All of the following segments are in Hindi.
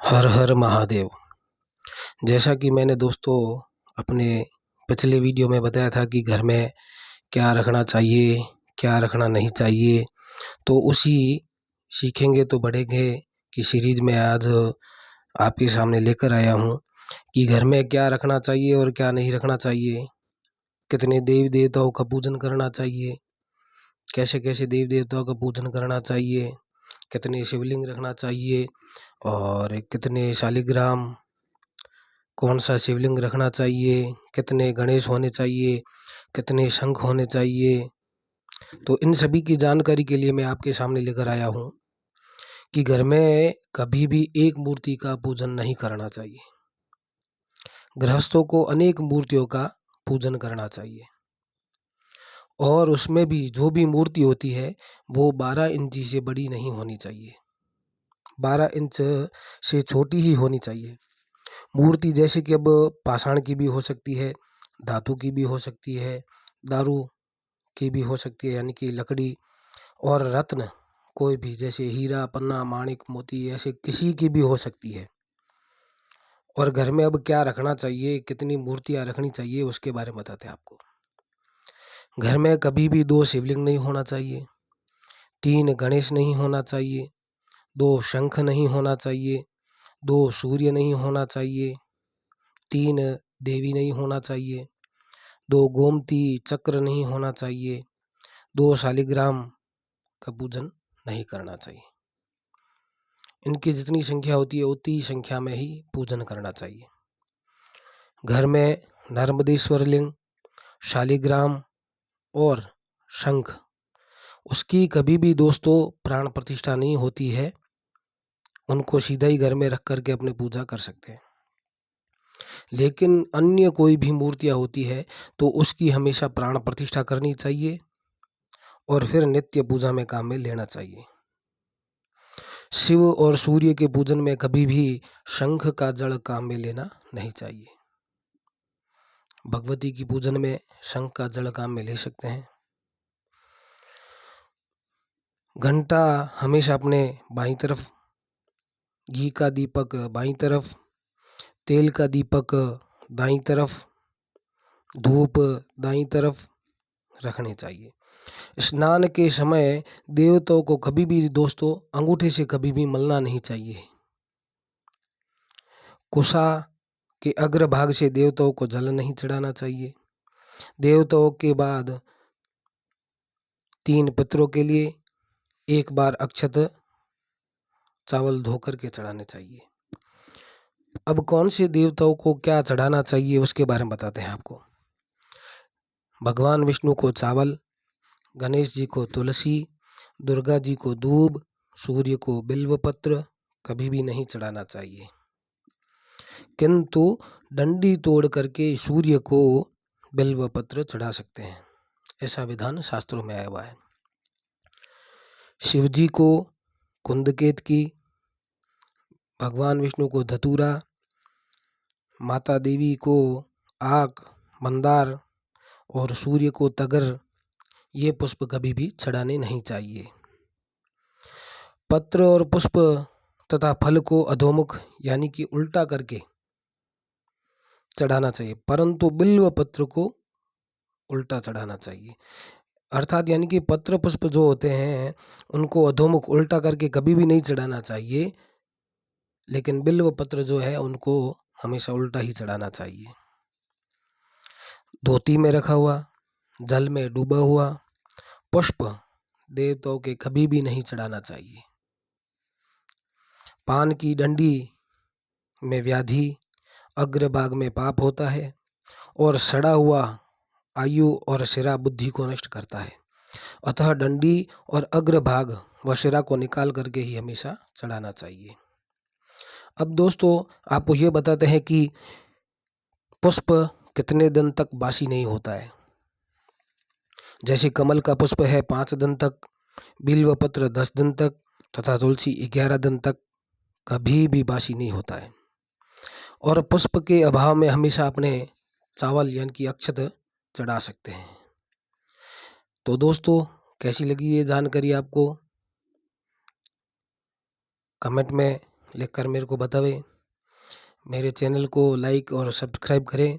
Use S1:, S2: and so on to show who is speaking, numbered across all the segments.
S1: हर हर महादेव। जैसा कि मैंने दोस्तों अपने पिछले वीडियो में बताया था कि घर में क्या रखना चाहिए, क्या रखना नहीं चाहिए, तो उसी सीखेंगे तो बढ़ेंगे की सीरीज में आज आपके सामने लेकर आया हूँ कि घर में क्या रखना चाहिए और क्या नहीं रखना चाहिए, कितने देवी देवताओं का पूजन करना चाहिए, कैसे कैसे देवी देवताओं का पूजन करना चाहिए, कितने शिवलिंग रखना चाहिए और कितने शालिग्राम, कौन सा शिवलिंग रखना चाहिए, कितने गणेश होने चाहिए, कितने शंख होने चाहिए। तो इन सभी की जानकारी के लिए मैं आपके सामने लेकर आया हूँ कि घर में कभी भी एक मूर्ति का पूजन नहीं करना चाहिए। गृहस्थों को अनेक मूर्तियों का पूजन करना चाहिए और उसमें भी जो भी मूर्ति होती है वो 12 इंची से बड़ी नहीं होनी चाहिए, 12 इंच से छोटी ही होनी चाहिए। मूर्ति जैसे कि अब पाषाण की भी हो सकती है, धातु की भी हो सकती है, दारू की भी हो सकती है यानी कि लकड़ी, और रत्न कोई भी जैसे हीरा, पन्ना, माणिक, मोती ऐसे किसी की भी हो सकती है। और घर में अब क्या रखना चाहिए, कितनी मूर्तियां रखनी चाहिए उसके बारे में बताते हैं आपको। घर में कभी भी 2 शिवलिंग नहीं होना चाहिए, 3 गणेश नहीं होना चाहिए, 2 शंख नहीं होना चाहिए, 2 सूर्य नहीं होना चाहिए, 3 देवी नहीं होना चाहिए, 2 गोमती चक्र नहीं होना चाहिए, 2 शालिग्राम का पूजन नहीं करना चाहिए। इनकी जितनी संख्या होती है उतनी संख्या में ही पूजन करना चाहिए। घर में नर्मदेश्वर लिंग, शालिग्राम और शंख, उसकी कभी भी दोस्तों प्राण प्रतिष्ठा नहीं होती है, उनको सीधा ही घर में रख करके अपने पूजा कर सकते हैं। लेकिन अन्य कोई भी मूर्तियां होती है तो उसकी हमेशा प्राण प्रतिष्ठा करनी चाहिए और फिर नित्य पूजा में काम में लेना चाहिए। शिव और सूर्य के पूजन में कभी भी शंख का जड़ काम में लेना नहीं चाहिए। भगवती की पूजन में शंख का जड़ काम में ले सकते हैं। घंटा हमेशा अपने बाईं तरफ, घी का दीपक बाईं तरफ, तेल का दीपक दाईं तरफ, धूप दाईं तरफ रखने चाहिए। स्नान के समय देवताओं को कभी भी दोस्तों अंगूठे से कभी भी मलना नहीं चाहिए। कुशा के अग्रभाग से देवताओं को जल नहीं चढ़ाना चाहिए। देवताओं के बाद 3 पितरों के लिए एक बार अक्षत चावल धो करके चढ़ाने चाहिए। अब कौन से देवताओं को क्या चढ़ाना चाहिए उसके बारे में बताते हैं आपको। भगवान विष्णु को चावल, गणेश जी को तुलसी, दुर्गा जी को दूब, सूर्य को बिल्वपत्र कभी भी नहीं चढ़ाना चाहिए। किंतु डंडी तोड़ करके सूर्य को बिल्वपत्र चढ़ा सकते हैं, ऐसा विधान शास्त्रों में आया हुआ है। शिव जी को कुंदकेत की, भगवान विष्णु को धतूरा, माता देवी को आक, मंदार और सूर्य को तगर, ये पुष्प कभी भी चढ़ाने नहीं चाहिए। पत्र और पुष्प तथा फल को अधोमुख यानी कि उल्टा करके चढ़ाना चाहिए, परंतु बिल्व पत्र को उल्टा चढ़ाना चाहिए। अर्थात यानी कि पत्र पुष्प जो होते हैं उनको अधोमुख उल्टा करके कभी भी नहीं चढ़ाना चाहिए, लेकिन बिल्व पत्र जो है उनको हमेशा उल्टा ही चढ़ाना चाहिए। धोती में रखा हुआ, जल में डूबा हुआ पुष्प देवताओं के कभी भी नहीं चढ़ाना चाहिए। पान की डंडी में व्याधि, अग्रभाग में पाप होता है और सड़ा हुआ आयु और शिरा बुद्धि को नष्ट करता है, अतः डंडी और अग्रभाग व शिरा को निकाल करके ही हमेशा चढ़ाना चाहिए। अब दोस्तों आपको ये बताते हैं कि पुष्प कितने दिन तक बासी नहीं होता है। जैसे कमल का पुष्प है 5 दिन तक, बिल्व पत्र 10 दिन तक तथा तुलसी 11 दिन तक कभी भी बासी नहीं होता है। और पुष्प के अभाव में हमेशा अपने चावल यानी कि अक्षत चढ़ा सकते हैं। तो दोस्तों कैसी लगी ये जानकारी आपको, कमेंट में लिखकर मेरे को बतावें। मेरे चैनल को लाइक और सब्सक्राइब करें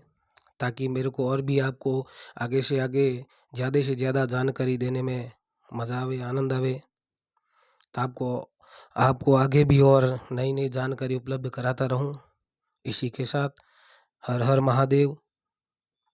S1: ताकि मेरे को और भी आपको आगे से आगे ज़्यादा से ज़्यादा जानकारी देने में मज़ा आवे, आनंद आवे। तो आपको आगे भी और नई नई जानकारी उपलब्ध कराता रहूं। इसी के साथ हर हर महादेव।